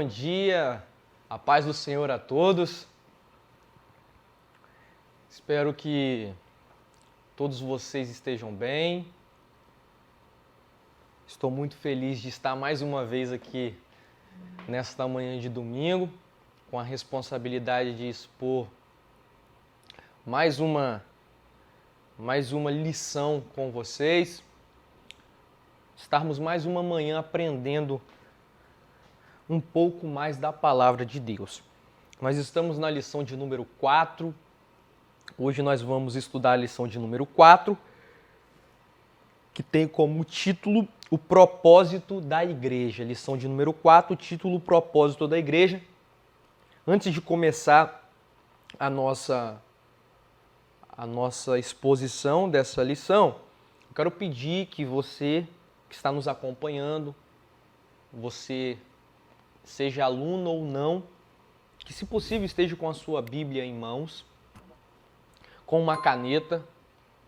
dia, a paz do Senhor a todos. Espero que todos vocês estejam bem. Estou muito feliz de estar mais uma vez aqui nesta manhã de domingo, com a responsabilidade de expor mais uma lição com vocês. Estarmos mais uma manhã aprendendo um pouco mais da palavra de Deus. Nós estamos na lição de número 4. Hoje nós vamos estudar a lição de número 4, que tem como título o propósito da igreja. Lição de número 4, título propósito da igreja. Antes de começar a nossa exposição dessa lição, eu quero pedir que você que está nos acompanhando, você seja aluno ou não, que se possível esteja com a sua Bíblia em mãos, com uma caneta,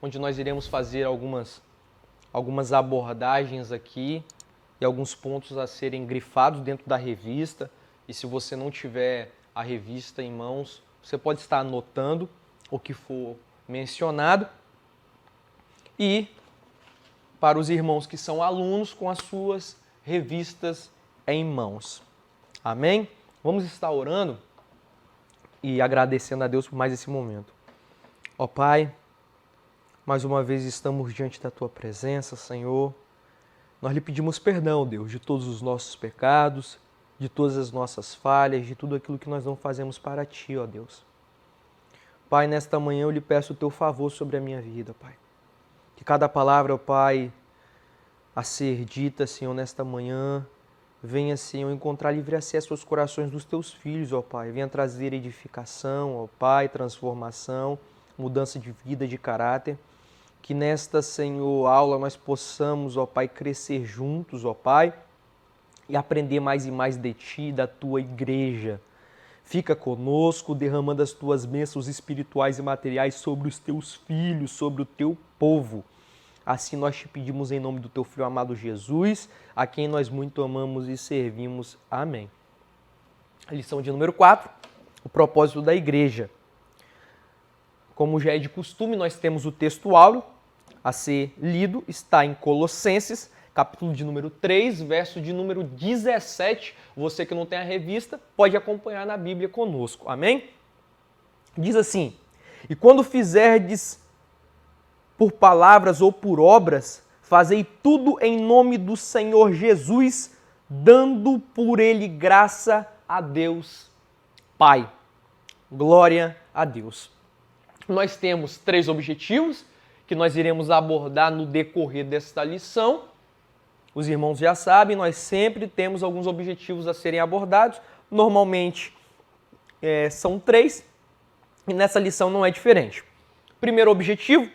onde nós iremos fazer algumas abordagens aqui e alguns pontos a serem grifados dentro da revista. E se você não tiver a revista em mãos, você pode estar anotando o que for mencionado. E para os irmãos que são alunos, com as suas revistas em mãos. Amém? Vamos estar orando e agradecendo a Deus por mais esse momento. Ó Pai, mais uma vez estamos diante da Tua presença, Senhor. Nós lhe pedimos perdão, Deus, de todos os nossos pecados, de todas as nossas falhas, de tudo aquilo que nós não fazemos para Ti, ó Deus. Pai, nesta manhã eu lhe peço o Teu favor sobre a minha vida, Pai. Que cada palavra, ó Pai, a ser dita, Senhor, nesta manhã, venha, Senhor, encontrar livre acesso aos corações dos Teus filhos, ó Pai. Venha trazer edificação, ó Pai, transformação, mudança de vida, de caráter. Que nesta, Senhor, aula nós possamos, ó Pai, crescer juntos, ó Pai, e aprender mais e mais de Ti e da Tua igreja. Fica conosco, derramando as Tuas bênçãos espirituais e materiais sobre os Teus filhos, sobre o Teu povo. Assim nós te pedimos em nome do Teu Filho amado Jesus, a quem nós muito amamos e servimos. Amém. Lição de número 4, o propósito da igreja. Como já é de costume, nós temos o texto áureo a ser lido, está em Colossenses, capítulo de número 3, verso de número 17. Você que não tem a revista, pode acompanhar na Bíblia conosco. Amém? Diz assim: e quando fizerdes por palavras ou por obras, fazei tudo em nome do Senhor Jesus, dando por Ele graça a Deus Pai. Glória a Deus. Nós temos 3 objetivos que nós iremos abordar no decorrer desta lição. Os irmãos já sabem, nós sempre temos alguns objetivos a serem abordados. Normalmente são 3 e nessa lição não é diferente. Primeiro objetivo,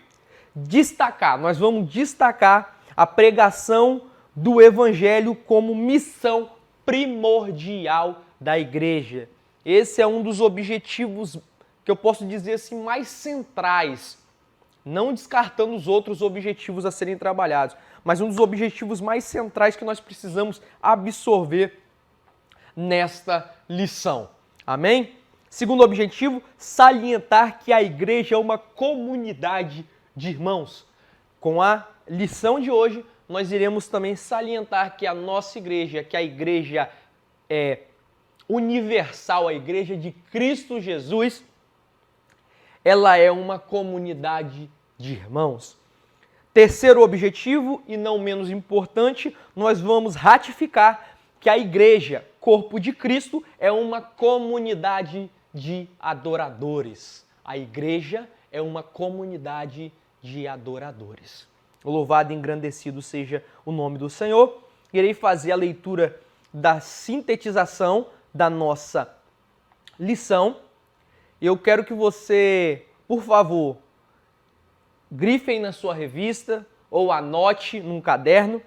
destacar. Nós vamos destacar a pregação do Evangelho como missão primordial da igreja. Esse é um dos objetivos que eu posso dizer assim mais centrais, não descartando os outros objetivos a serem trabalhados, mas um dos objetivos mais centrais que nós precisamos absorver nesta lição. Amém? Segundo objetivo, salientar que a igreja é uma comunidade de irmãos. Com a lição de hoje, nós iremos também salientar que a nossa igreja, que a igreja é universal, a igreja de Cristo Jesus, ela é uma comunidade de irmãos. Terceiro objetivo, e não menos importante, nós vamos ratificar que a igreja, corpo de Cristo, é uma comunidade de adoradores. A igreja é uma comunidade de adoradores. Louvado e engrandecido seja o nome do Senhor. Irei fazer a leitura da sintetização da nossa lição. Eu quero que você, por favor, grife aí na sua revista ou anote num caderno,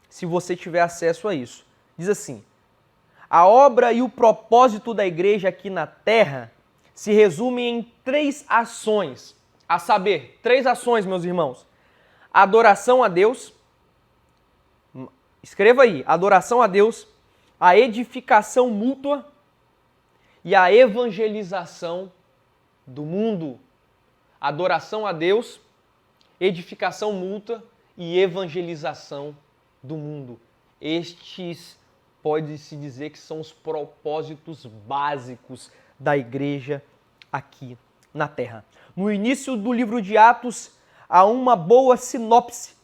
se você tiver acesso a isso. Diz assim: a obra e o propósito da igreja aqui na terra se resumem em 3 ações, a saber, 3 ações, meus irmãos. Adoração a Deus, escreva aí, adoração a Deus, a edificação mútua e a evangelização do mundo. Adoração a Deus, edificação mútua e evangelização do mundo. Estes pode-se dizer que são os propósitos básicos da igreja aqui na Terra. No início do livro de Atos, há uma boa sinopse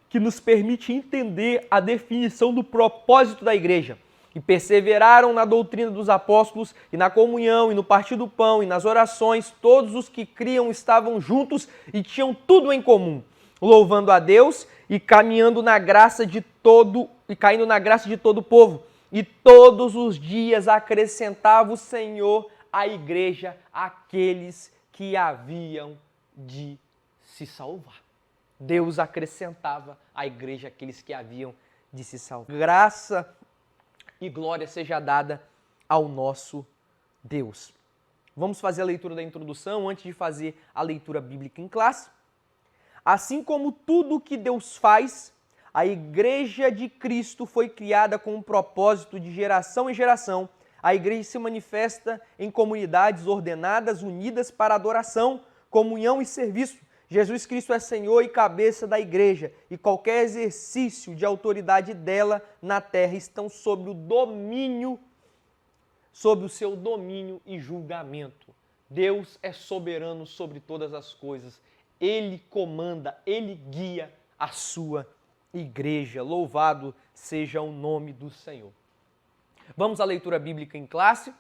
que nos permite entender a definição do propósito da igreja. E perseveraram na doutrina dos apóstolos, e na comunhão, e no partir do pão, e nas orações. Todos os que criam estavam juntos e tinham tudo em comum, louvando a Deus e caminhando na graça de todo e caindo na graça de todo o povo. E todos os dias acrescentava o Senhor à igreja aqueles que haviam de se salvar. Deus acrescentava à igreja aqueles que haviam de se salvar. Graça e glória seja dada ao nosso Deus. Vamos fazer a leitura da introdução antes de fazer a leitura bíblica em classe. Assim como tudo que Deus faz, a igreja de Cristo foi criada com um propósito de geração em geração. A igreja se manifesta em comunidades ordenadas, unidas para adoração, comunhão e serviço. Jesus Cristo é Senhor e cabeça da igreja, e qualquer exercício de autoridade dela na terra estão sob o seu domínio e julgamento. Deus é soberano sobre todas as coisas. Ele comanda, ele guia a sua igreja. Louvado seja o nome do Senhor. Vamos à leitura bíblica em classe.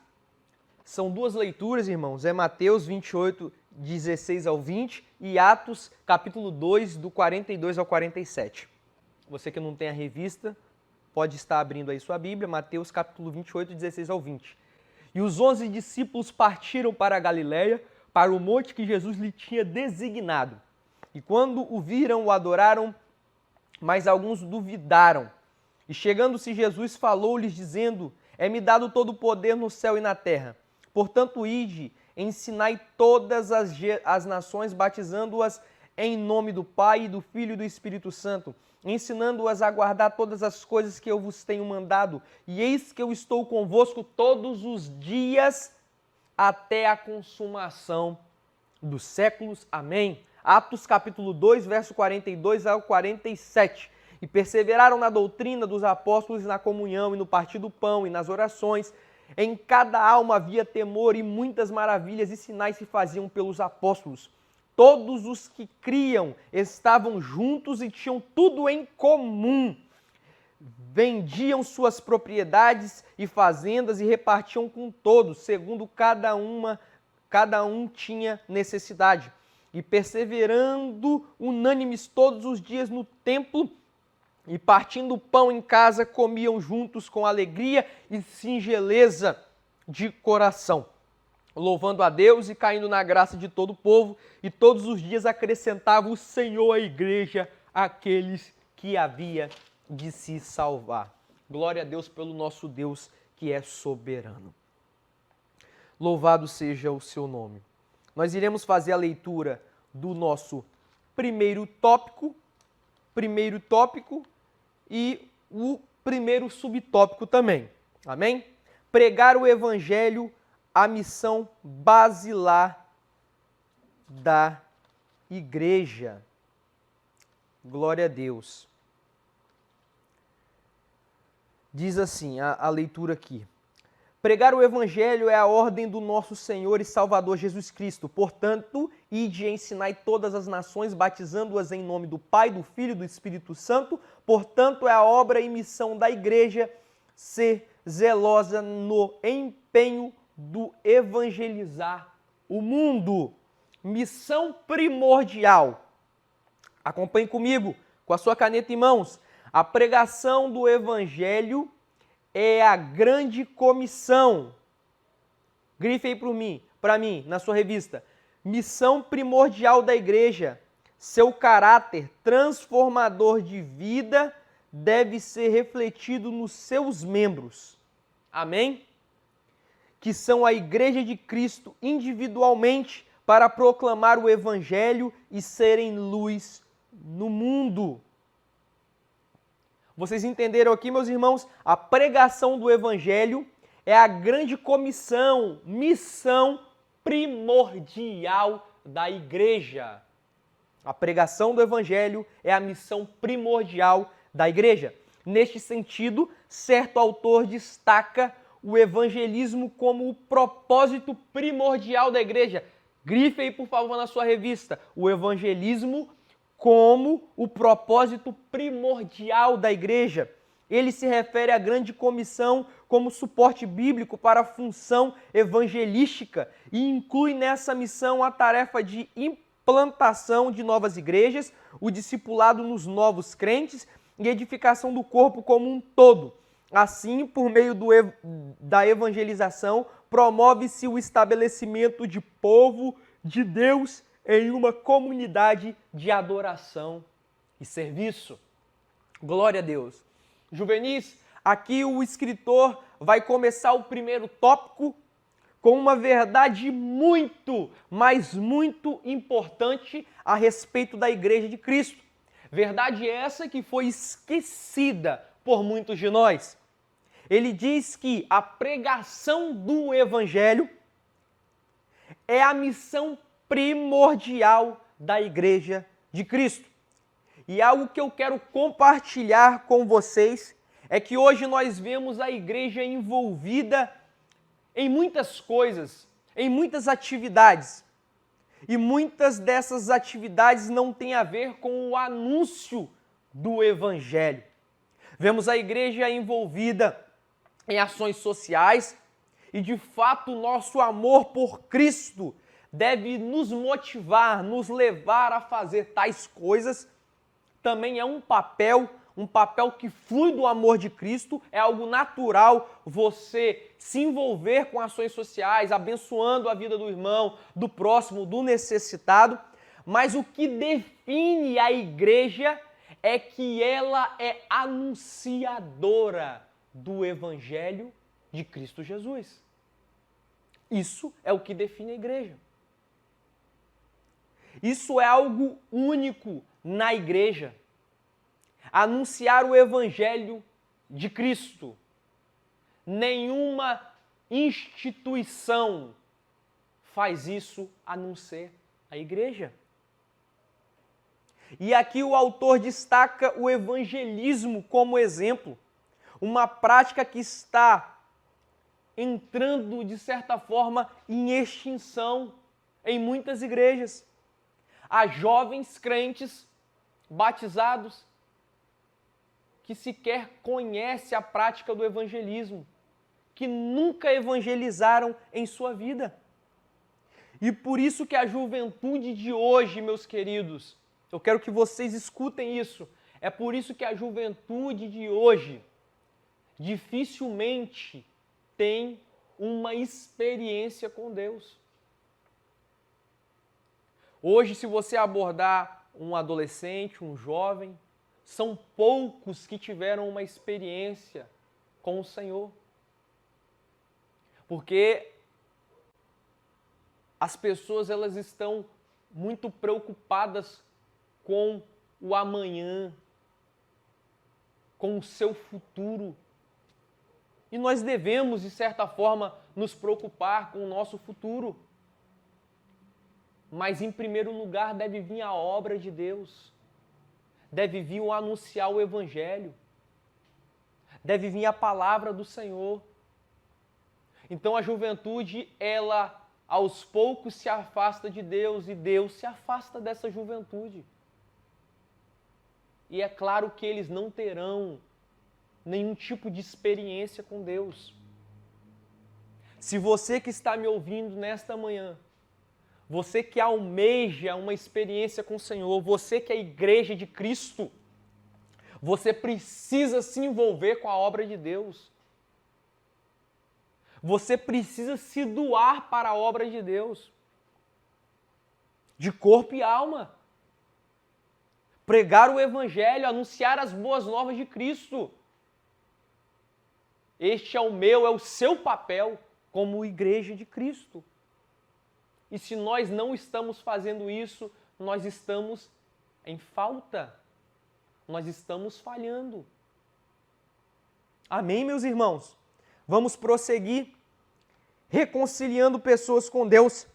São duas leituras, irmãos. É Mateus 28, 16 ao 20 e Atos, capítulo 2, do 42 ao 47. Você que não tem a revista, pode estar abrindo aí sua Bíblia, Mateus, capítulo 28, 16 ao 20. E os 11 discípulos partiram para a Galileia, para o monte que Jesus lhe tinha designado. E quando o viram, o adoraram, mas alguns duvidaram. E chegando-se Jesus, falou-lhes, dizendo: É-me dado todo o poder no céu e na terra. Portanto, ide, ensinai todas as nações, batizando-as em nome do Pai, e do Filho e do Espírito Santo, ensinando-as a guardar todas as coisas que eu vos tenho mandado. E eis que eu estou convosco todos os dias, até a consumação dos séculos. Amém. Atos capítulo 2, verso 42 ao 47. E perseveraram na doutrina dos apóstolos, na comunhão, e no partir do pão, e nas orações. Em cada alma havia temor, e muitas maravilhas e sinais se faziam pelos apóstolos. Todos os que criam estavam juntos e tinham tudo em comum. Vendiam suas propriedades e fazendas e repartiam com todos, segundo cada um tinha necessidade. E perseverando unânimes todos os dias no templo, e partindo o pão em casa, comiam juntos com alegria e singeleza de coração, louvando a Deus e caindo na graça de todo o povo, e todos os dias acrescentava o Senhor à igreja aqueles que havia de se salvar. Glória a Deus pelo nosso Deus que é soberano. Louvado seja o seu nome. Nós iremos fazer a leitura do nosso primeiro tópico e o primeiro subtópico também. Amém? Pregar o evangelho, a missão basilar da igreja. Glória a Deus. Diz assim a leitura aqui. Pregar o evangelho é a ordem do nosso Senhor e Salvador Jesus Cristo. Portanto, ide e ensinai todas as nações, batizando-as em nome do Pai, do Filho e do Espírito Santo. Portanto, é a obra e missão da igreja ser zelosa no empenho do evangelizar o mundo. Missão primordial. Acompanhe comigo, com a sua caneta em mãos. A pregação do evangelho é a grande comissão. Grife aí para mim, na sua revista. Missão primordial da igreja. Seu caráter transformador de vida deve ser refletido nos seus membros. Amém? Que são a igreja de Cristo individualmente para proclamar o evangelho e serem luz no mundo. Vocês entenderam aqui, meus irmãos? A pregação do Evangelho é a grande comissão, missão primordial da igreja. A pregação do Evangelho é a missão primordial da igreja. Neste sentido, certo autor destaca o evangelismo como o propósito primordial da igreja. Grife aí, por favor, na sua revista. O evangelismo como o propósito primordial da igreja. Ele se refere à grande comissão como suporte bíblico para a função evangelística e inclui nessa missão a tarefa de implantação de novas igrejas, o discipulado nos novos crentes e edificação do corpo como um todo. Assim, por meio da evangelização, promove-se o estabelecimento de povo de Deus em uma comunidade de adoração e serviço. Glória a Deus. Juvenis, aqui o escritor vai começar o primeiro tópico com uma verdade muito, mas muito importante a respeito da Igreja de Cristo. Verdade essa que foi esquecida por muitos de nós. Ele diz que a pregação do Evangelho é a missão primordial da Igreja de Cristo. E algo que eu quero compartilhar com vocês é que hoje nós vemos a igreja envolvida em muitas coisas, em muitas atividades. E muitas dessas atividades não têm a ver com o anúncio do Evangelho. Vemos a igreja envolvida em ações sociais e, de fato, o nosso amor por Cristo deve nos motivar, nos levar a fazer tais coisas. Também é um papel que flui do amor de Cristo, é algo natural você se envolver com ações sociais, abençoando a vida do irmão, do próximo, do necessitado, mas o que define a igreja é que ela é anunciadora do Evangelho de Cristo Jesus. Isso é o que define a igreja. Isso é algo único na igreja. Anunciar o Evangelho de Cristo. Nenhuma instituição faz isso a não ser a igreja. E aqui o autor destaca o evangelismo como exemplo, uma prática que está entrando, de certa forma, em extinção em muitas igrejas. Há jovens crentes batizados que sequer conhecem a prática do evangelismo, que nunca evangelizaram em sua vida. E por isso que a juventude de hoje, meus queridos, eu quero que vocês escutem isso, é por isso que a juventude de hoje dificilmente tem uma experiência com Deus. Hoje, se você abordar um adolescente, um jovem, são poucos que tiveram uma experiência com o Senhor. Porque as pessoas elas estão muito preocupadas com o amanhã, com o seu futuro. E nós devemos, de certa forma, nos preocupar com o nosso futuro. Mas, em primeiro lugar, deve vir a obra de Deus. Deve vir o anunciar o Evangelho. Deve vir a palavra do Senhor. Então, a juventude, ela, aos poucos, se afasta de Deus e Deus se afasta dessa juventude. E é claro que eles não terão nenhum tipo de experiência com Deus. Se você que está me ouvindo nesta manhã, você que almeja uma experiência com o Senhor, você que é a igreja de Cristo, você precisa se envolver com a obra de Deus. Você precisa se doar para a obra de Deus, de corpo e alma. Pregar o Evangelho, anunciar as boas novas de Cristo. Este é o meu, é o seu papel como igreja de Cristo. E se nós não estamos fazendo isso, nós estamos em falta. Nós estamos falhando. Amém, meus irmãos? Vamos prosseguir reconciliando pessoas com Deus.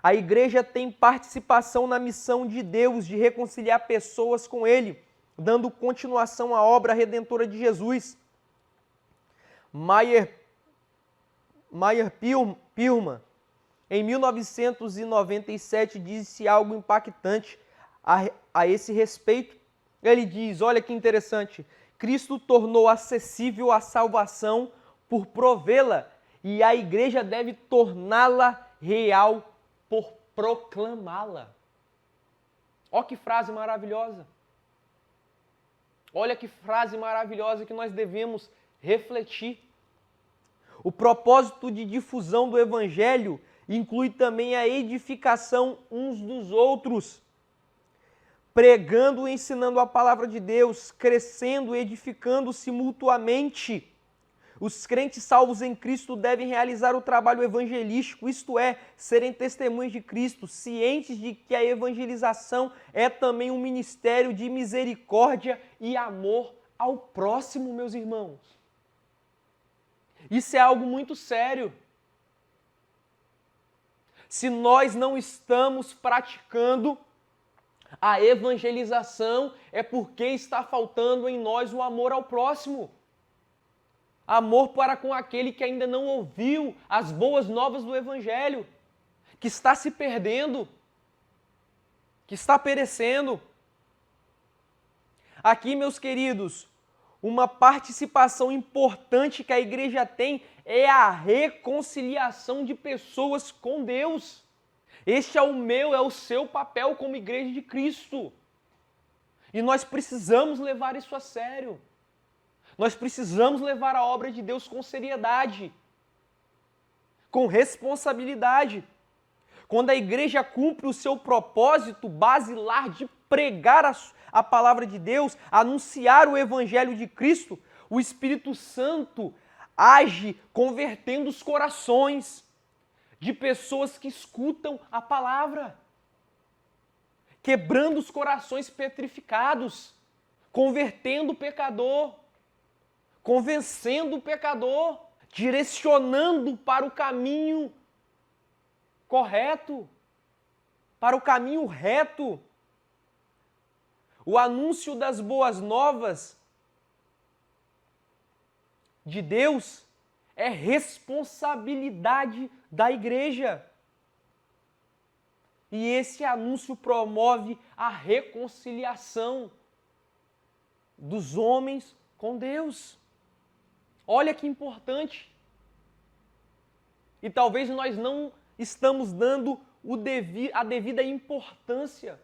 A igreja tem participação na missão de Deus de reconciliar pessoas com Ele, dando continuação à obra redentora de Jesus. Meyer Pilman, em 1997, disse algo impactante a esse respeito. Ele diz, olha que interessante, Cristo tornou acessível a salvação por provê-la, e a igreja deve torná-la real por proclamá-la. Olha que frase maravilhosa. Olha que frase maravilhosa que nós devemos refletir. O propósito de difusão do Evangelho inclui também a edificação uns dos outros, pregando e ensinando a palavra de Deus, crescendo e edificando-se mutuamente. Os crentes salvos em Cristo devem realizar o trabalho evangelístico, isto é, serem testemunhas de Cristo, cientes de que a evangelização é também um ministério de misericórdia e amor ao próximo, meus irmãos. Isso é algo muito sério. Se nós não estamos praticando a evangelização, é porque está faltando em nós o amor ao próximo. Amor para com aquele que ainda não ouviu as boas novas do Evangelho, que está se perdendo, que está perecendo. Aqui, meus queridos, uma participação importante que a igreja tem é a reconciliação de pessoas com Deus. Este é o meu, é o seu papel como igreja de Cristo. E nós precisamos levar isso a sério. Nós precisamos levar a obra de Deus com seriedade, com responsabilidade. Quando a igreja cumpre o seu propósito basilar de pregar a palavra de Deus, anunciar o Evangelho de Cristo, o Espírito Santo age convertendo os corações de pessoas que escutam a palavra, quebrando os corações petrificados, convertendo o pecador, convencendo o pecador, direcionando para o caminho correto, para o caminho reto. O anúncio das boas novas de Deus é responsabilidade da igreja. E esse anúncio promove a reconciliação dos homens com Deus. Olha que importante. E talvez nós não estamos dando a devida importância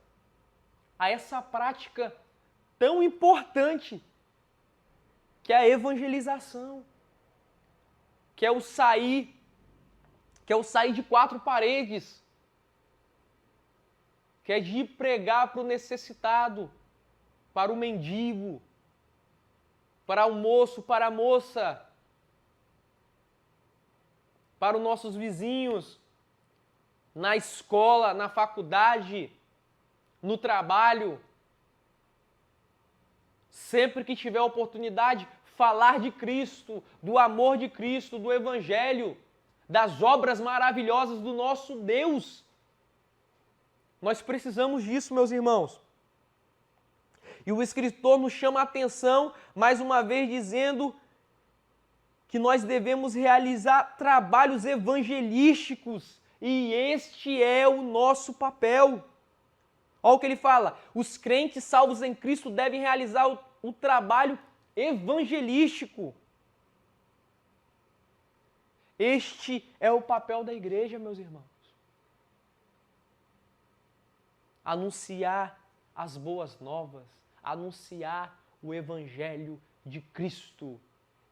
a essa prática tão importante que é a evangelização, que é o sair de quatro paredes, que é de ir pregar para o necessitado, para o mendigo, para o moço, para a moça, para os nossos vizinhos, na escola, na faculdade, no trabalho. Sempre que tiver oportunidade, falar de Cristo, do amor de Cristo, do Evangelho, das obras maravilhosas do nosso Deus. Nós precisamos disso, meus irmãos. E o escritor nos chama a atenção, mais uma vez, dizendo que nós devemos realizar trabalhos evangelísticos, e este é o nosso papel. Olha o que ele fala, os crentes salvos em Cristo devem realizar o trabalho evangelístico. Este é o papel da igreja, meus irmãos. Anunciar as boas novas, anunciar o Evangelho de Cristo.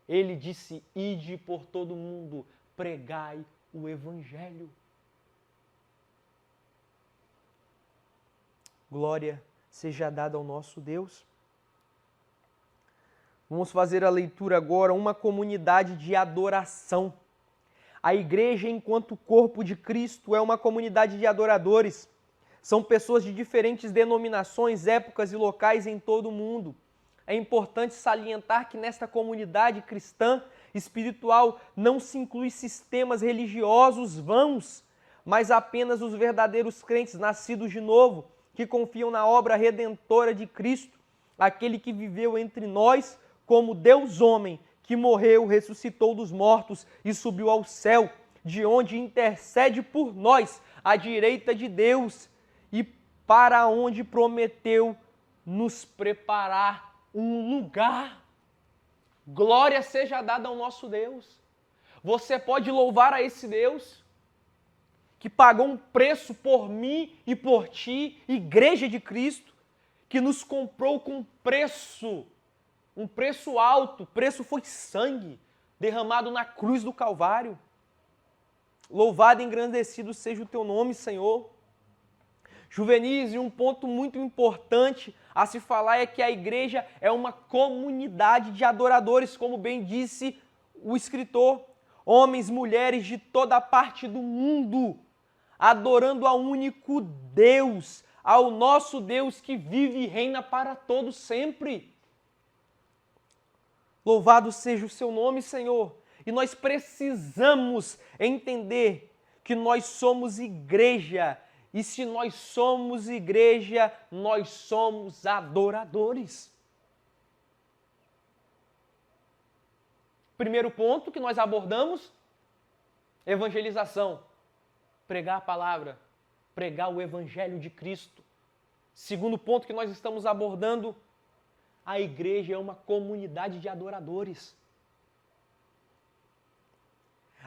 Ele disse, ide por todo mundo, pregai o Evangelho. Glória seja dada ao nosso Deus. Vamos fazer a leitura agora, uma comunidade de adoração. A igreja, enquanto corpo de Cristo, é uma comunidade de adoradores. São pessoas de diferentes denominações, épocas e locais em todo o mundo. é importante salientar que nesta comunidade cristã espiritual não se inclui sistemas religiosos vãos, mas apenas os verdadeiros crentes nascidos de novo, que confiam na obra redentora de Cristo, aquele que viveu entre nós como Deus homem, que morreu, ressuscitou dos mortos e subiu ao céu, de onde intercede por nós à direita de Deus e para onde prometeu nos preparar um lugar. Glória seja dada ao nosso Deus. Você pode louvar a esse Deus que pagou um preço por mim e por ti, Igreja de Cristo, que nos comprou com um preço alto, o preço foi sangue, derramado na cruz do Calvário. Louvado e engrandecido seja o teu nome, Senhor. Juvenis, e um ponto muito importante a se falar é que a igreja é uma comunidade de adoradores, como bem disse o escritor. Homens, mulheres de toda parte do mundo, adorando ao único Deus, ao nosso Deus que vive e reina para todos sempre. Louvado seja o seu nome, Senhor. E nós precisamos entender que nós somos igreja. E se nós somos igreja, nós somos adoradores. Primeiro ponto que nós abordamos, evangelização. Pregar a palavra, pregar o evangelho de Cristo. Segundo ponto que nós estamos abordando, a igreja é uma comunidade de adoradores.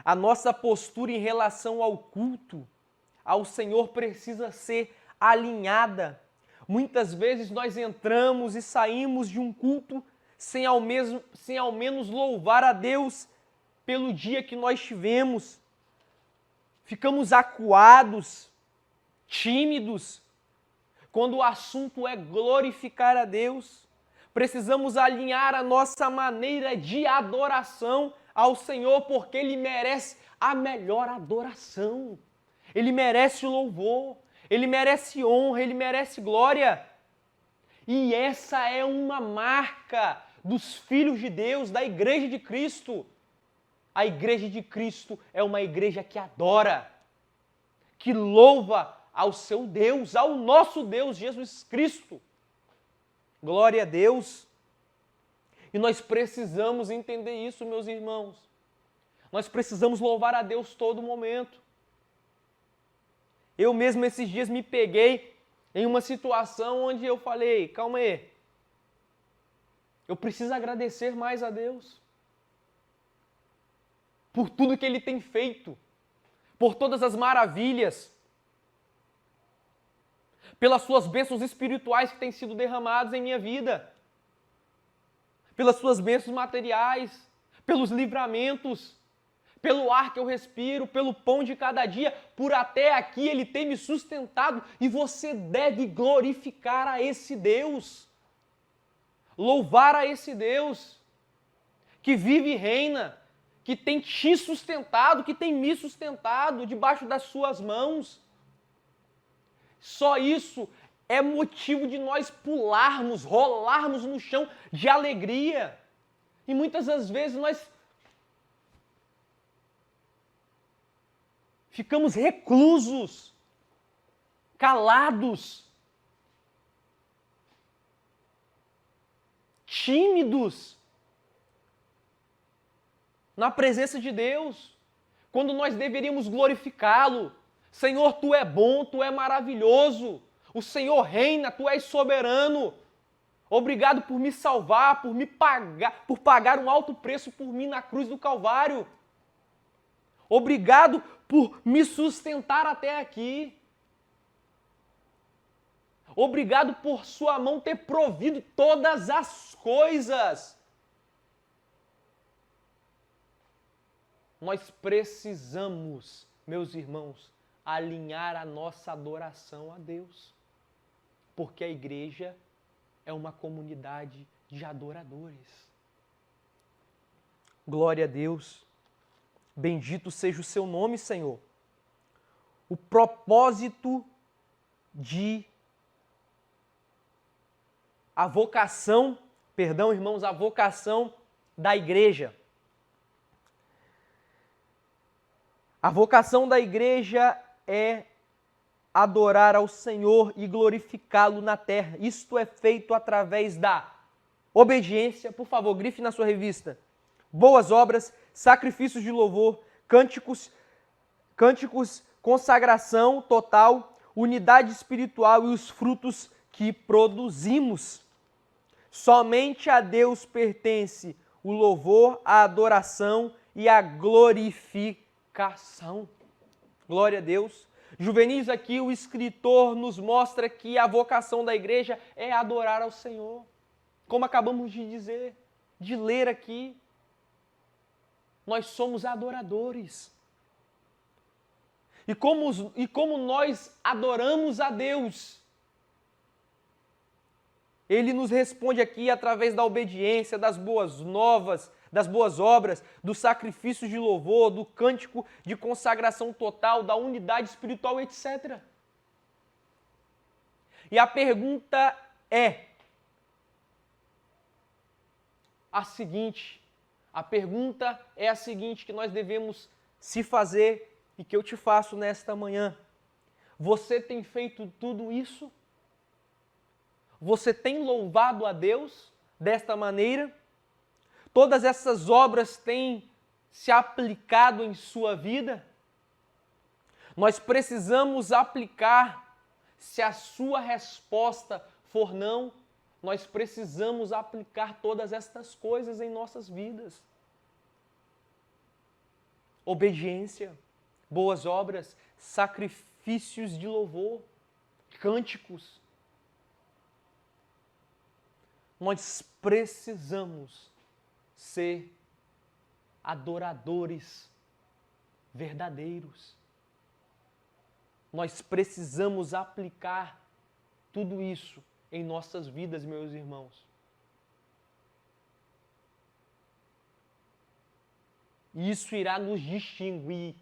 A nossa postura em relação ao culto, ao Senhor, precisa ser alinhada. Muitas vezes nós entramos e saímos de um culto sem ao menos louvar a Deus pelo dia que nós tivemos. Ficamos acuados, tímidos, quando o assunto é glorificar a Deus. Precisamos alinhar a nossa maneira de adoração ao Senhor, porque Ele merece a melhor adoração. Ele merece louvor, Ele merece honra, Ele merece glória. E essa é uma marca dos filhos de Deus, da Igreja de Cristo. A Igreja de Cristo é uma igreja que adora, que louva ao seu Deus, ao nosso Deus, Jesus Cristo. Glória a Deus. E nós precisamos entender isso, meus irmãos. Nós precisamos louvar a Deus todo momento. Eu mesmo esses dias me peguei em uma situação onde eu falei, calma aí, eu preciso agradecer mais a Deus por tudo que Ele tem feito, por todas as maravilhas, pelas suas bênçãos espirituais que têm sido derramadas em minha vida, pelas suas bênçãos materiais, pelos livramentos, pelo ar que eu respiro, pelo pão de cada dia, por até aqui Ele tem me sustentado e você deve glorificar a esse Deus, louvar a esse Deus que vive e reina, que tem te sustentado, que tem me sustentado debaixo das suas mãos. Só isso é motivo de nós pularmos, rolarmos no chão de alegria. E muitas das vezes nós ficamos reclusos, calados, tímidos na presença de Deus, quando nós deveríamos glorificá-lo. Senhor, Tu é bom, Tu é maravilhoso, o Senhor reina, Tu és soberano. Obrigado por me salvar, por pagar um alto preço por mim na cruz do Calvário. Obrigado por me sustentar até aqui. Obrigado por Sua mão ter provido todas as coisas. Nós precisamos, meus irmãos, alinhar a nossa adoração a Deus, porque a igreja é uma comunidade de adoradores. Glória a Deus. Bendito seja o seu nome, Senhor. O propósito a vocação irmãos, a vocação da igreja. A vocação da igreja é adorar ao Senhor e glorificá-lo na terra. Isto é feito através da obediência. Por favor, grife na sua revista. Boas obras, sacrifícios de louvor, cânticos, consagração total, unidade espiritual e os frutos que produzimos. Somente a Deus pertence o louvor, a adoração e a glorificação. Glória a Deus. Juvenis, aqui o escritor nos mostra que a vocação da igreja é adorar ao Senhor. Como acabamos de dizer, de ler aqui, nós somos adoradores. E como nós adoramos a Deus? Ele nos responde aqui através da obediência, das boas novas, das boas obras, do sacrifício de louvor, do cântico de consagração total, da unidade espiritual, etc. E a pergunta é a seguinte, que nós devemos se fazer e que eu te faço nesta manhã. Você tem feito tudo isso? Você tem louvado a Deus desta maneira? Todas essas obras têm se aplicado em sua vida? Nós precisamos aplicar. Se a sua resposta for não, nós precisamos aplicar todas estas coisas em nossas vidas. Obediência, boas obras, sacrifícios de louvor, cânticos. Nós precisamos ser adoradores verdadeiros. Nós precisamos aplicar tudo isso em nossas vidas, meus irmãos. Isso irá nos distinguir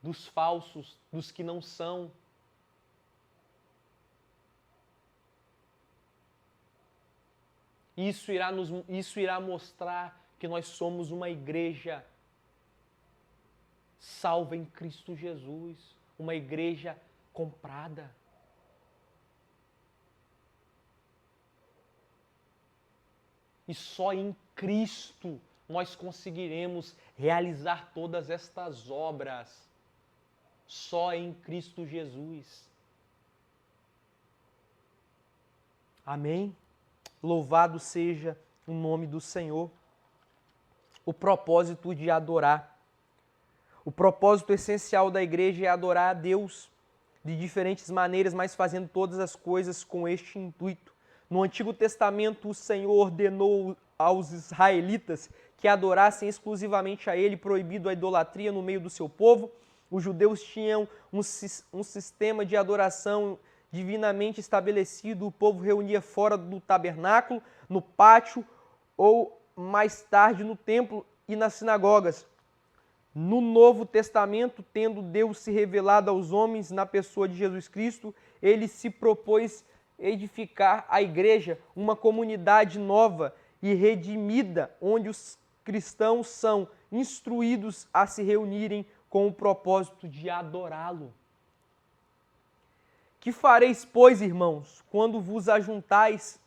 dos falsos, dos que não são. Isso irá mostrar que nós somos uma igreja salva em Cristo Jesus, uma igreja comprada. E só em Cristo nós conseguiremos realizar todas estas obras. Só em Cristo Jesus. Amém? Louvado seja o nome do Senhor. O propósito de adorar. O propósito essencial da igreja é adorar a Deus de diferentes maneiras, mas fazendo todas as coisas com este intuito. No Antigo Testamento, o Senhor ordenou aos israelitas que adorassem exclusivamente a Ele, proibido a idolatria no meio do seu povo. Os judeus tinham um sistema de adoração divinamente estabelecido. O povo reunia fora do tabernáculo, no pátio ou mais tarde no templo e nas sinagogas. No Novo Testamento, tendo Deus se revelado aos homens na pessoa de Jesus Cristo, Ele se propôs edificar a igreja, uma comunidade nova e redimida, onde os cristãos são instruídos a se reunirem com o propósito de adorá-lo. Que fareis, pois, irmãos, quando vos ajuntais?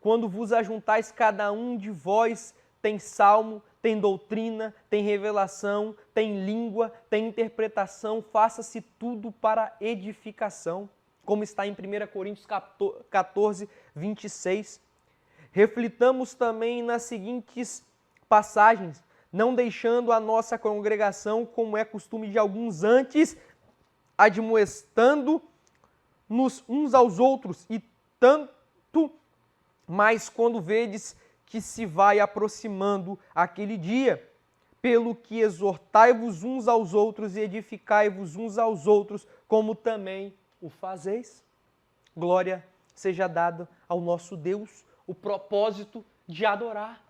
Quando vos ajuntais, cada um de vós tem salmo, tem doutrina, tem revelação, tem língua, tem interpretação, faça-se tudo para edificação, como está em 1 Coríntios 14, 26. Reflitamos também nas seguintes passagens, não deixando a nossa congregação, como é costume de alguns, antes admoestando-nos uns aos outros, e tanto mais quando vedes que se vai aproximando aquele dia, pelo que exortai-vos uns aos outros e edificai-vos uns aos outros, como também o fazeis. Glória seja dada ao nosso Deus, o propósito de adorar.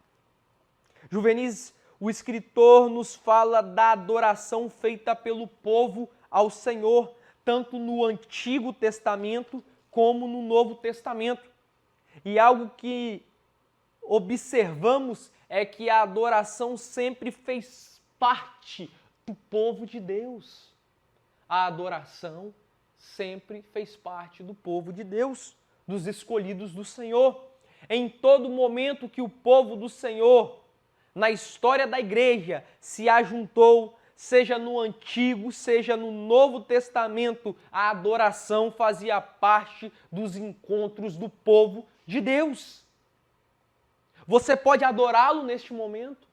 Juvenis, o escritor nos fala da adoração feita pelo povo ao Senhor, tanto no Antigo Testamento como no Novo Testamento. E algo que observamos é que a adoração sempre fez parte do povo de Deus. A adoração sempre fez parte do povo de Deus, dos escolhidos do Senhor. Em todo momento que o povo do Senhor, na história da igreja, se ajuntou, seja no Antigo, seja no Novo Testamento, a adoração fazia parte dos encontros do povo de Deus. Você pode adorá-lo neste momento,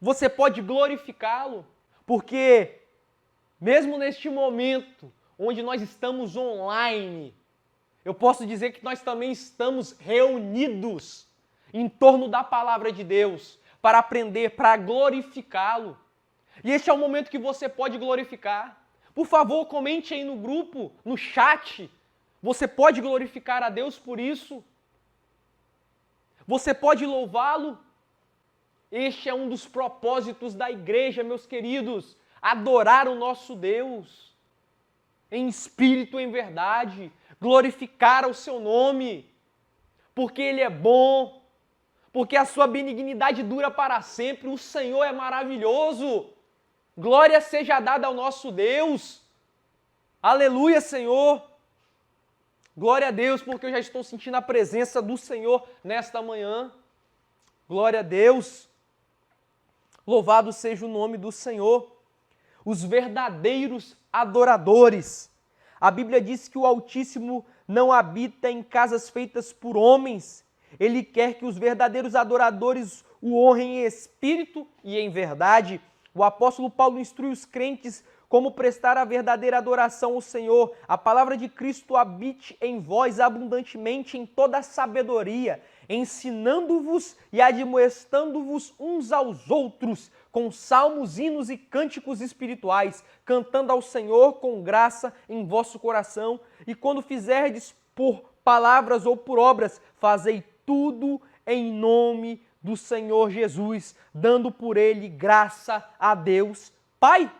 você pode glorificá-lo, porque mesmo neste momento, onde nós estamos online, eu posso dizer que nós também estamos reunidos em torno da palavra de Deus para aprender, para glorificá-lo. E este é o momento que você pode glorificar. Por favor, comente aí no grupo, no chat. Você pode glorificar a Deus por isso? Você pode louvá-lo? Este é um dos propósitos da igreja, meus queridos, adorar o nosso Deus em espírito e em verdade, glorificar o seu nome, porque Ele é bom, porque a sua benignidade dura para sempre, o Senhor é maravilhoso. Glória seja dada ao nosso Deus. Aleluia, Senhor. Glória a Deus, porque eu já estou sentindo a presença do Senhor nesta manhã. Glória a Deus. Louvado seja o nome do Senhor. Os verdadeiros adoradores. A Bíblia diz que o Altíssimo não habita em casas feitas por homens. Ele quer que os verdadeiros adoradores o honrem em espírito e em verdade. O apóstolo Paulo instrui os crentes como prestar a verdadeira adoração ao Senhor. A palavra de Cristo habite em vós abundantemente em toda a sabedoria, ensinando-vos e admoestando-vos uns aos outros, com salmos, hinos e cânticos espirituais, cantando ao Senhor com graça em vosso coração. E quando fizerdes por palavras ou por obras, fazei tudo em nome do Senhor Jesus, dando por ele graça a Deus Pai.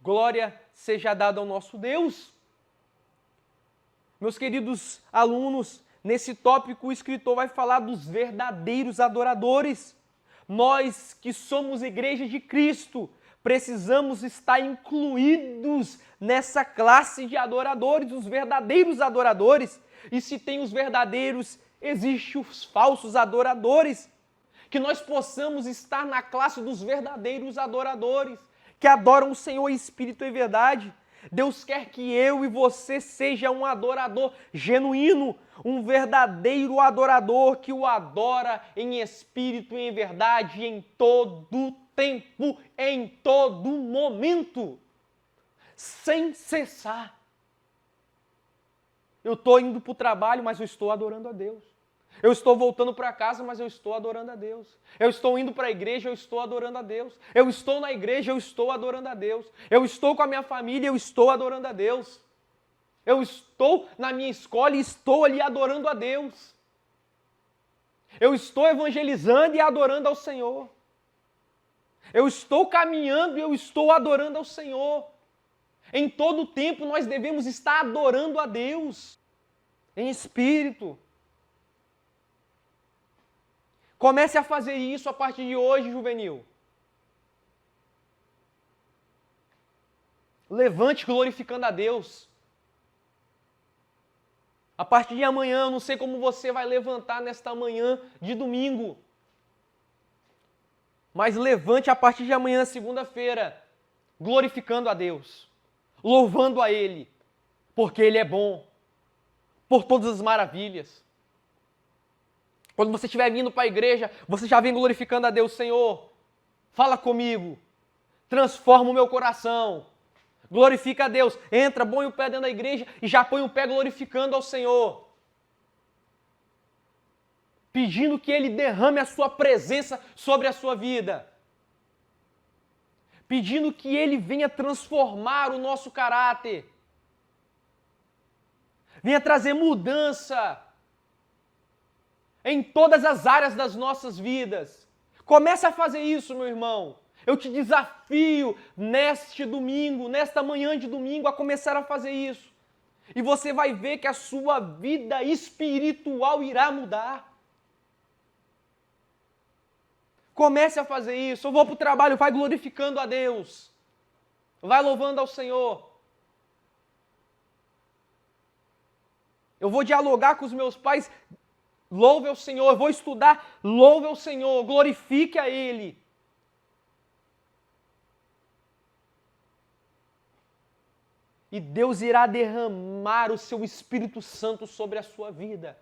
Glória seja dada ao nosso Deus. Meus queridos alunos, nesse tópico o escritor vai falar dos verdadeiros adoradores. Nós que somos igreja de Cristo, precisamos estar incluídos nessa classe de adoradores, os verdadeiros adoradores. E se tem os verdadeiros, existem os falsos adoradores. Que nós possamos estar na classe dos verdadeiros adoradores, que adoram o Senhor em espírito e verdade. Deus quer que eu e você seja um adorador genuíno, um verdadeiro adorador que o adora em espírito e em verdade, em todo tempo, em todo momento, sem cessar. Eu estou indo para o trabalho, mas eu estou adorando a Deus. Eu estou voltando para casa, mas eu estou adorando a Deus. Eu estou indo para a igreja, eu estou adorando a Deus. Eu estou na igreja, eu estou adorando a Deus. Eu estou com a minha família, eu estou adorando a Deus. Eu estou na minha escola e estou ali adorando a Deus. Eu estou evangelizando e adorando ao Senhor. Eu estou caminhando e eu estou adorando ao Senhor. Em todo tempo nós devemos estar adorando a Deus, em espírito. Comece a fazer isso a partir de hoje, juvenil. Levante glorificando a Deus. A partir de amanhã, eu não sei como você vai levantar nesta manhã de domingo. Mas levante a partir de amanhã, segunda-feira, glorificando a Deus, louvando a Ele, porque Ele é bom, por todas as maravilhas. Quando você estiver vindo para a igreja, você já vem glorificando a Deus. Senhor, fala comigo, transforma o meu coração, glorifica a Deus. Entra, põe o pé dentro da igreja e já põe o pé glorificando ao Senhor. Pedindo que Ele derrame a sua presença sobre a sua vida. Pedindo que Ele venha transformar o nosso caráter. Venha trazer mudança em todas as áreas das nossas vidas. Comece a fazer isso, meu irmão. Eu te desafio neste domingo, nesta manhã de domingo, a começar a fazer isso. E você vai ver que a sua vida espiritual irá mudar. Comece a fazer isso. Eu vou para o trabalho, vai glorificando a Deus. Vai louvando ao Senhor. Eu vou dialogar com os meus pais, louve ao Senhor. Eu vou estudar, louve ao Senhor. Glorifique a Ele. E Deus irá derramar o seu Espírito Santo sobre a sua vida.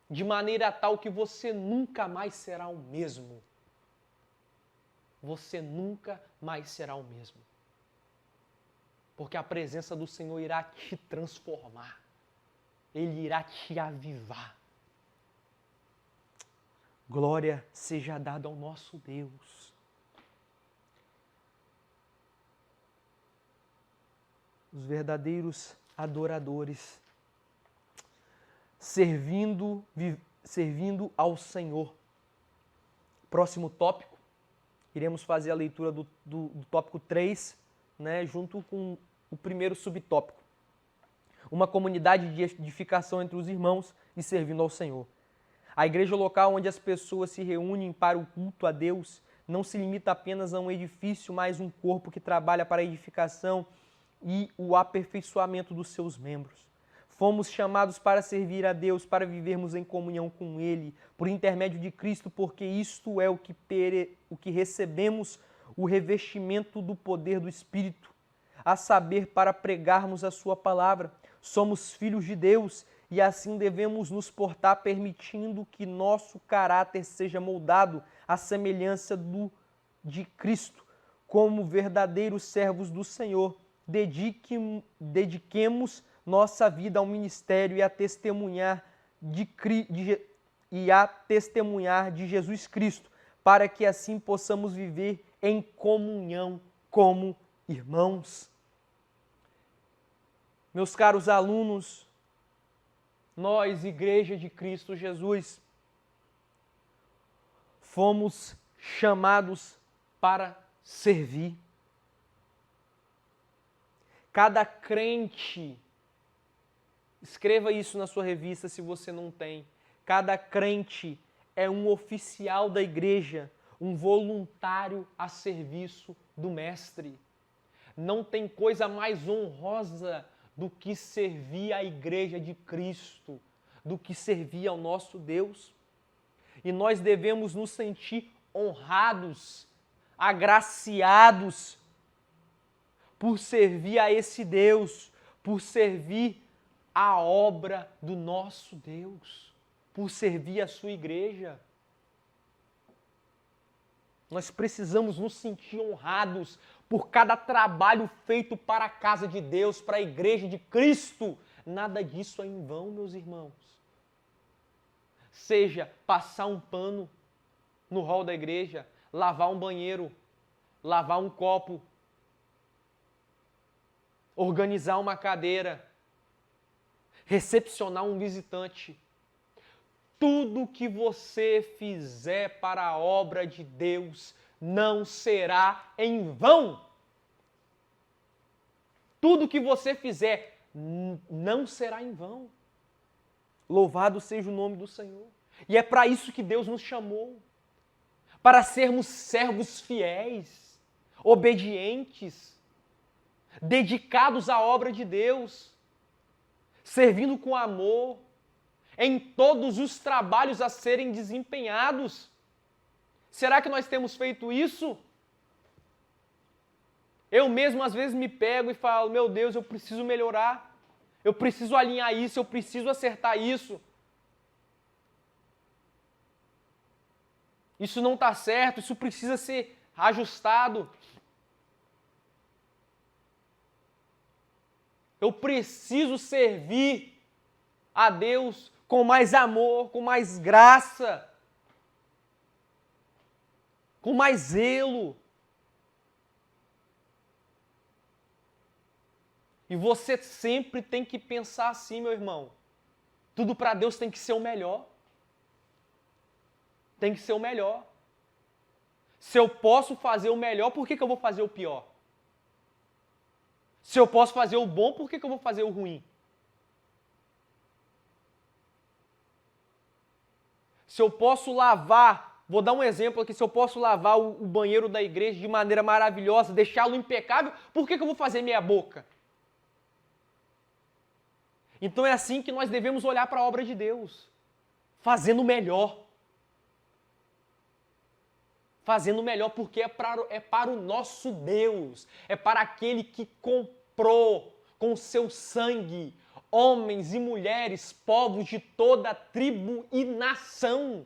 De maneira tal que você nunca mais será o mesmo. Você nunca mais será o mesmo. Porque a presença do Senhor irá te transformar. Ele irá te avivar. Glória seja dada ao nosso Deus. Os verdadeiros adoradores, servindo ao Senhor. Próximo tópico, iremos fazer a leitura do tópico 3, né, junto com o primeiro subtópico. Uma comunidade de edificação entre os irmãos e servindo ao Senhor. A igreja local onde as pessoas se reúnem para o culto a Deus não se limita apenas a um edifício, mas um corpo que trabalha para a edificação e o aperfeiçoamento dos seus membros. Fomos chamados para servir a Deus, para vivermos em comunhão com Ele, por intermédio de Cristo, porque isto é o que recebemos, o revestimento do poder do Espírito, a saber, para pregarmos a Sua palavra. Somos filhos de Deus e assim devemos nos portar, permitindo que nosso caráter seja moldado à semelhança de Cristo, como verdadeiros servos do Senhor. Dediquemos nossa vida ao ministério e a testemunhar de Jesus Cristo, para que assim possamos viver em comunhão como irmãos. Meus caros alunos, nós, Igreja de Cristo Jesus, fomos chamados para servir. Cada crente, escreva isso na sua revista se você não tem, cada crente é um oficial da igreja, um voluntário a serviço do Mestre. Não tem coisa mais honrosa do que servir a igreja de Cristo, do que servir ao nosso Deus. E nós devemos nos sentir honrados, agraciados, por servir a esse Deus, por servir a obra do nosso Deus, por servir a sua igreja. Nós precisamos nos sentir honrados por cada trabalho feito para a casa de Deus, para a igreja de Cristo. Nada disso é em vão, meus irmãos. Seja passar um pano no hall da igreja, lavar um banheiro, lavar um copo, organizar uma cadeira, recepcionar um visitante. Tudo que você fizer para a obra de Deus não será em vão. Tudo que você fizer não será em vão. Louvado seja o nome do Senhor. E é para isso que Deus nos chamou. Para sermos servos fiéis, obedientes, dedicados à obra de Deus, servindo com amor, em todos os trabalhos a serem desempenhados. Será que nós temos feito isso? Eu mesmo às vezes me pego e falo, meu Deus, eu preciso melhorar, eu preciso alinhar isso, eu preciso acertar isso. Isso não está certo, isso precisa ser ajustado. Eu preciso servir a Deus com mais amor, com mais graça, com mais zelo. E você sempre tem que pensar assim, meu irmão. Tudo para Deus tem que ser o melhor. Tem que ser o melhor. Se eu posso fazer o melhor, por que eu vou fazer o pior? Se eu posso fazer o bom, por que eu vou fazer o ruim? Se eu posso lavar, vou dar um exemplo aqui, se eu posso lavar o banheiro da igreja de maneira maravilhosa, deixá-lo impecável, por que eu vou fazer meia boca? Então é assim que nós devemos olhar para a obra de Deus, fazendo melhor. Fazendo melhor porque é para o nosso Deus, é para aquele que comprou com seu sangue homens e mulheres, povos de toda tribo e nação.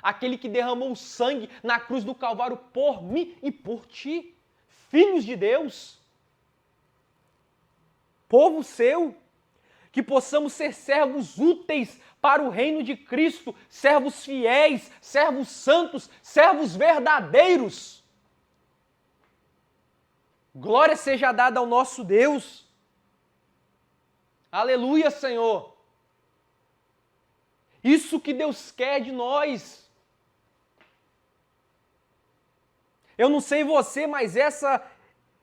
Aquele que derramou sangue na cruz do Calvário por mim e por ti, filhos de Deus, povo seu, que possamos ser servos úteis para o reino de Cristo, servos fiéis, servos santos, servos verdadeiros. Glória seja dada ao nosso Deus. Aleluia, Senhor. Isso que Deus quer de nós. Eu não sei você, mas essa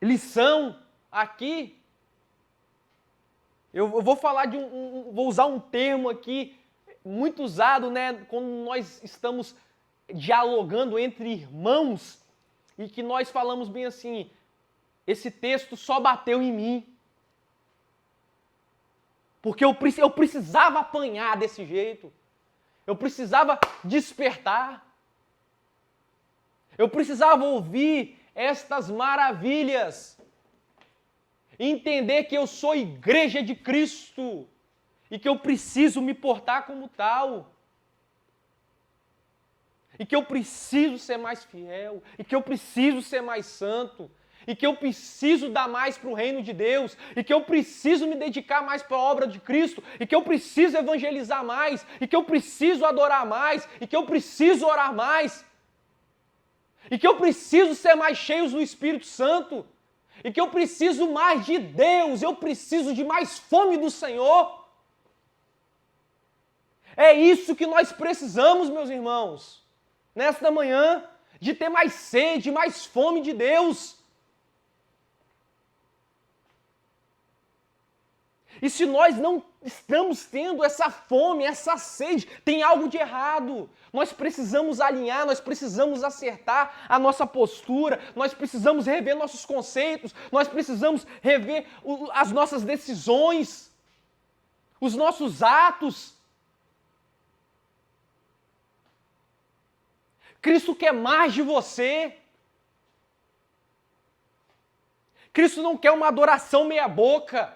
lição aqui, eu vou falar vou usar um termo aqui muito usado, né, quando nós estamos dialogando entre irmãos e que nós falamos bem assim, esse texto só bateu em mim. Porque eu precisava apanhar desse jeito. Eu precisava despertar. Eu precisava ouvir estas maravilhas. Entender que eu sou igreja de Cristo. E que eu preciso me portar como tal. E que eu preciso ser mais fiel. E que eu preciso ser mais santo. E que eu preciso dar mais para o reino de Deus, e que eu preciso me dedicar mais para a obra de Cristo, e que eu preciso evangelizar mais, e que eu preciso adorar mais, e que eu preciso orar mais, e que eu preciso ser mais cheio do Espírito Santo, e que eu preciso mais de Deus, eu preciso de mais fome do Senhor. É isso que nós precisamos, meus irmãos, nesta manhã, de ter mais sede, mais fome de Deus. E se nós não estamos tendo essa fome, essa sede, tem algo de errado. Nós precisamos alinhar, nós precisamos acertar a nossa postura, nós precisamos rever nossos conceitos, nós precisamos rever as nossas decisões, os nossos atos. Cristo quer mais de você. Cristo não quer uma adoração meia-boca.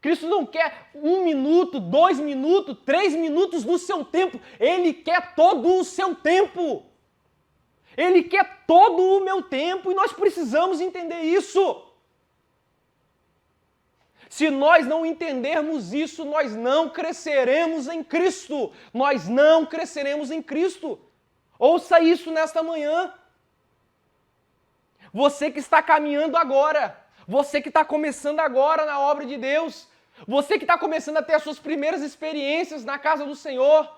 Cristo não quer 1 minuto, 2 minutos, 3 minutos do seu tempo. Ele quer todo o seu tempo. Ele quer todo o meu tempo e nós precisamos entender isso. Se nós não entendermos isso, nós não cresceremos em Cristo. Nós não cresceremos em Cristo. Ouça isso nesta manhã. Você que está caminhando agora, você que está começando agora na obra de Deus, você que está começando a ter as suas primeiras experiências na casa do Senhor,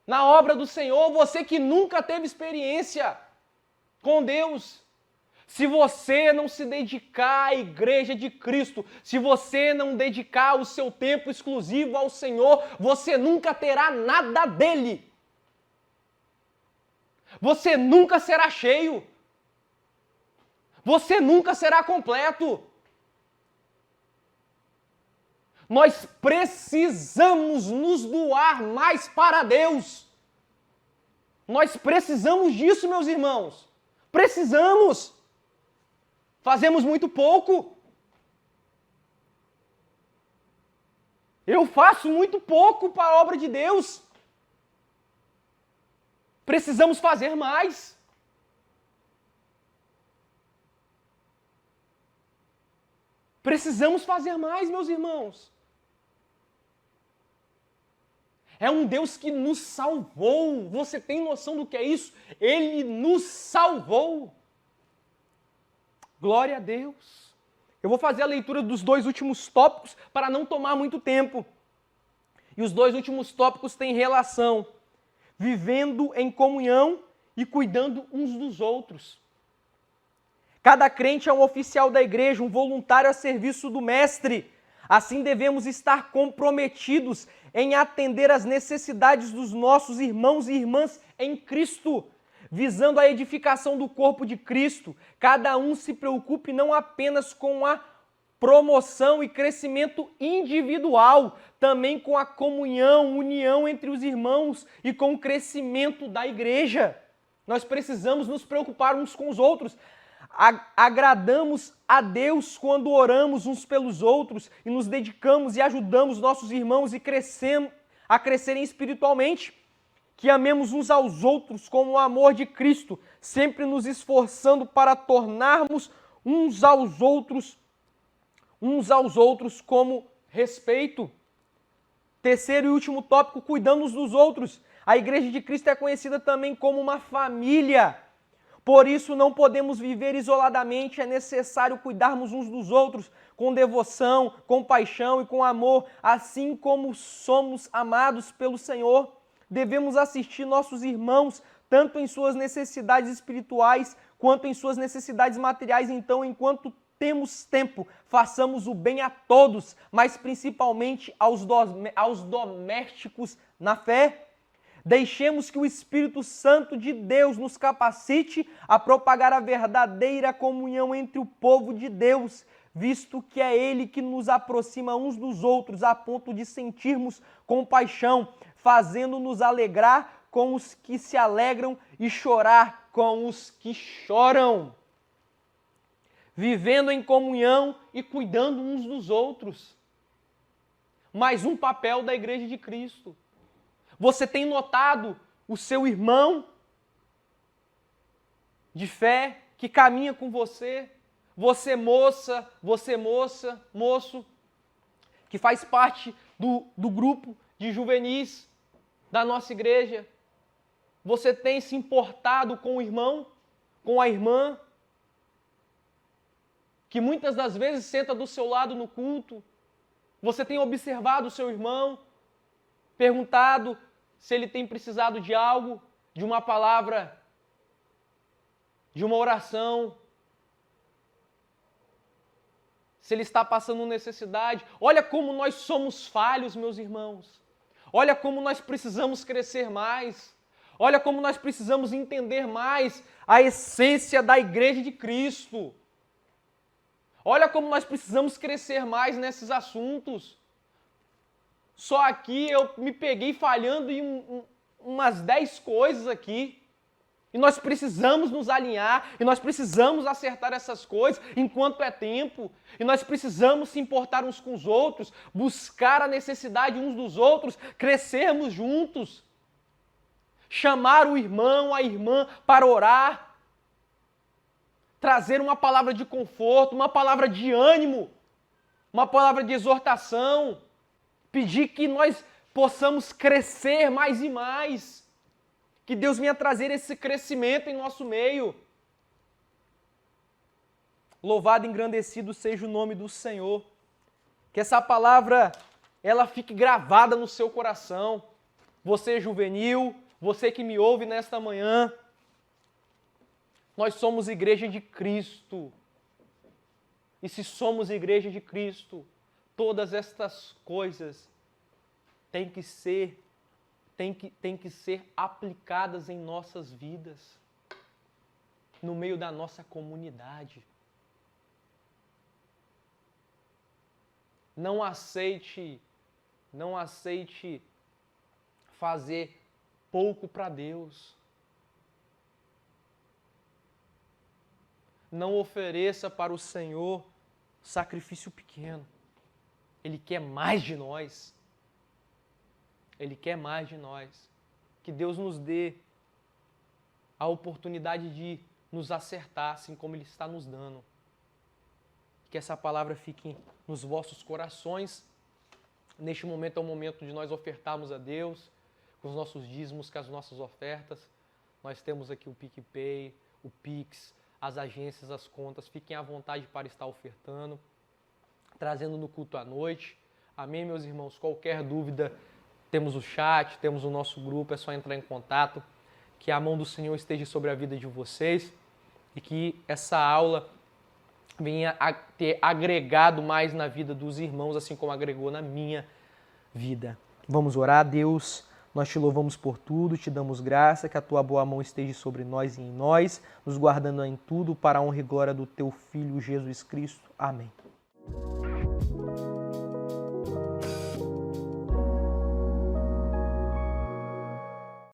na obra do Senhor, você que nunca teve experiência com Deus, se você não se dedicar à igreja de Cristo, se você não dedicar o seu tempo exclusivo ao Senhor, você nunca terá nada dele. Você nunca será cheio. Você nunca será completo. Nós precisamos nos doar mais para Deus. Nós precisamos disso, meus irmãos. Precisamos. Fazemos muito pouco. Eu faço muito pouco para a obra de Deus. Precisamos fazer mais. Precisamos fazer mais, meus irmãos. É um Deus que nos salvou. Você tem noção do que é isso? Ele nos salvou. Glória a Deus. Eu vou fazer a leitura dos 2 últimos tópicos para não tomar muito tempo. E os 2 últimos tópicos têm relação. Vivendo em comunhão e cuidando uns dos outros. Cada crente é um oficial da igreja, um voluntário a serviço do mestre. Assim devemos estar comprometidos em atender às necessidades dos nossos irmãos e irmãs em Cristo, visando a edificação do corpo de Cristo. Cada um se preocupe não apenas com a promoção e crescimento individual, também com a comunhão, união entre os irmãos e com o crescimento da igreja. Nós precisamos nos preocupar uns com os outros. Agradamos a Deus quando oramos uns pelos outros e nos dedicamos e ajudamos nossos irmãos a crescerem espiritualmente. Que amemos uns aos outros com o amor de Cristo, sempre nos esforçando para tornarmos uns aos outros como respeito. Terceiro e último tópico, cuidando uns dos outros. A Igreja de Cristo é conhecida também como uma família. Por isso não podemos viver isoladamente, é necessário cuidarmos uns dos outros com devoção, compaixão e com amor, assim como somos amados pelo Senhor. Devemos assistir nossos irmãos, tanto em suas necessidades espirituais, quanto em suas necessidades materiais. Então, enquanto temos tempo, façamos o bem a todos, mas principalmente aos domésticos na fé. Deixemos que o Espírito Santo de Deus nos capacite a propagar a verdadeira comunhão entre o povo de Deus, visto que é Ele que nos aproxima uns dos outros a ponto de sentirmos compaixão, fazendo-nos alegrar com os que se alegram e chorar com os que choram. Vivendo em comunhão e cuidando uns dos outros. Mais um papel da Igreja de Cristo. Você tem notado o seu irmão de fé que caminha com você? Você moça, moço, que faz parte do grupo de juvenis da nossa igreja. Você tem se importado com o irmão, com a irmã, que muitas das vezes senta do seu lado no culto? Você tem observado o seu irmão, perguntado se ele tem precisado de algo, de uma palavra, de uma oração, se ele está passando necessidade? Olha como nós somos falhos, meus irmãos. Olha como nós precisamos crescer mais. Olha como nós precisamos entender mais a essência da Igreja de Cristo. Olha como nós precisamos crescer mais nesses assuntos. Só aqui eu me peguei falhando em umas 10 coisas aqui. E nós precisamos nos alinhar, e nós precisamos acertar essas coisas enquanto é tempo. E nós precisamos se importar uns com os outros, buscar a necessidade uns dos outros, crescermos juntos. Chamar o irmão, a irmã para orar. Trazer uma palavra de conforto, uma palavra de ânimo, uma palavra de exortação. Pedir que nós possamos crescer mais e mais. Que Deus venha trazer esse crescimento em nosso meio. Louvado e engrandecido seja o nome do Senhor. Que essa palavra, ela fique gravada no seu coração. Você juvenil, você que me ouve nesta manhã. Nós somos igreja de Cristo. E se somos igreja de Cristo, todas estas coisas têm que ser aplicadas em nossas vidas, no meio da nossa comunidade. Não aceite fazer pouco para Deus. Não ofereça para o Senhor sacrifício pequeno. Ele quer mais de nós. Ele quer mais de nós. Que Deus nos dê a oportunidade de nos acertar, assim como Ele está nos dando. Que essa palavra fique nos vossos corações. Neste momento é o momento de nós ofertarmos a Deus com os nossos dízimos, com as nossas ofertas. Nós temos aqui o PicPay, o Pix, as agências, as contas. Fiquem à vontade para estar ofertando, trazendo no culto à noite. Amém, meus irmãos? Qualquer dúvida, temos o chat, temos o nosso grupo, é só entrar em contato. Que a mão do Senhor esteja sobre a vida de vocês. e que essa aula venha a ter agregado mais na vida dos irmãos, assim como agregou na minha vida. Vamos orar, Deus. Nós te louvamos por tudo, te damos graça, que a tua boa mão esteja sobre nós e em nós, nos guardando em tudo para a honra e glória do teu Filho Jesus Cristo. Amém.